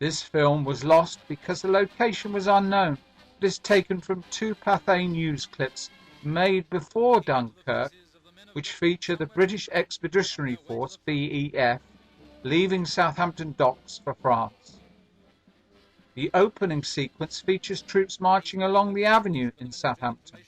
This film was lost because the location was unknown. It is taken from two Pathé News clips made before Dunkirk, which feature the British Expeditionary Force (BEF) leaving Southampton docks for France. The opening sequence features troops marching along the avenue in Southampton.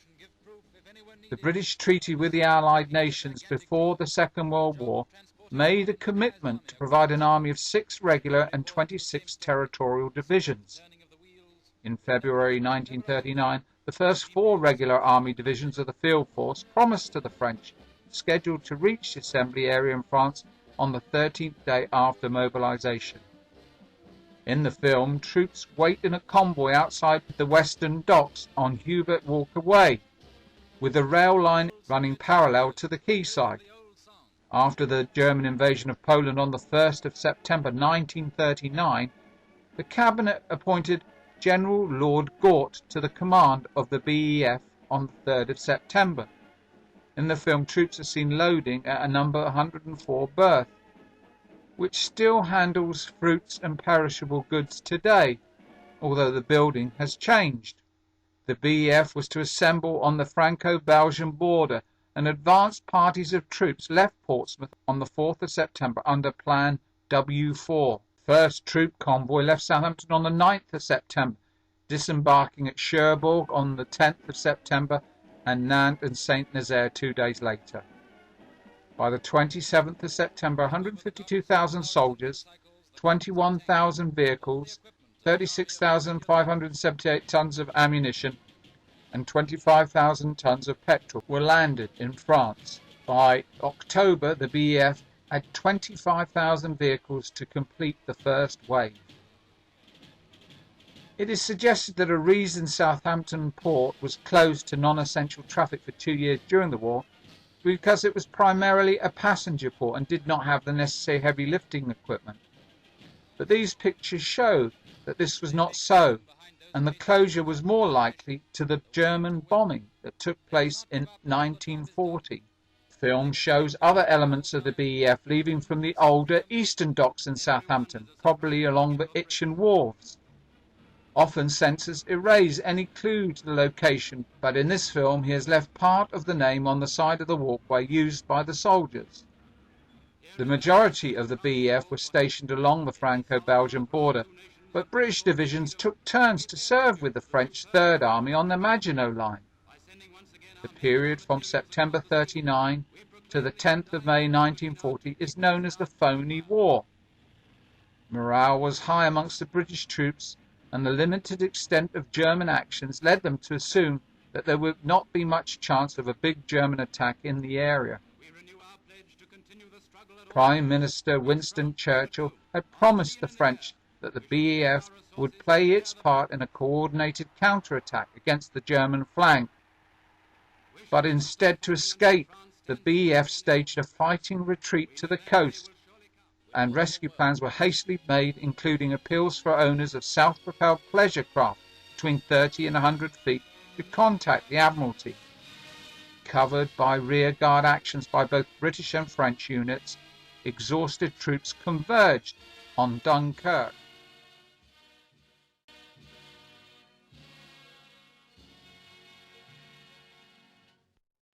The British treaty with the Allied nations before the Second World War made a commitment to provide an army of 6 regular and 26 territorial divisions. In February 1939, the first 4 regular army divisions of the field force promised to the French, scheduled to reach the assembly area in France on the 13th day after mobilization. In the film, troops wait in a convoy outside the western docks on Hubert Walker Way, with the rail line running parallel to the quayside. After the German invasion of Poland on the 1st of September 1939, the cabinet appointed General Lord Gort to the command of the BEF on the 3rd of September. In the film, troops are seen loading at a number 104 berth, which still handles fruits and perishable goods today, although the building has changed. The BEF was to assemble on the Franco-Belgian border, and advanced parties of troops left Portsmouth on the 4th of September under Plan W4. First troop convoy left Southampton on the 9th of September, disembarking at Cherbourg on the 10th of September and Nantes and Saint-Nazaire 2 days later. By the 27th of September, 152,000 soldiers, 21,000 vehicles, 36,578 tons of ammunition, and 25,000 tons of petrol were landed in France. By October, the BEF had 25,000 vehicles to complete the first wave. It is suggested that a reason Southampton port was closed to non-essential traffic for 2 years during the war was because it was primarily a passenger port and did not have the necessary heavy lifting equipment. But these pictures show that this was not so, and the closure was more likely to the German bombing that took place in 1940. Film shows other elements of the BEF leaving from the older eastern docks in Southampton, probably along the Itchen wharves. Often censors erase any clue to the location, but in this film he has left part of the name on the side of the walkway used by the soldiers. The majority of the BEF were stationed along the Franco-Belgian border, but British divisions took turns to serve with the French Third Army on the Maginot Line. The period from September 39 to the 10th of May 1940 is known as the Phoney War. Morale was high amongst the British troops, and the limited extent of German actions led them to assume that there would not be much chance of a big German attack in the area. Prime Minister Winston Churchill had promised the French that the BEF would play its part in a coordinated counterattack against the German flank. But instead, to escape, the BEF staged a fighting retreat to the coast, and rescue plans were hastily made, including appeals for owners of self-propelled pleasure craft between 30 and 100 feet to contact the Admiralty. Covered by rearguard actions by both British and French units, exhausted troops converged on Dunkirk.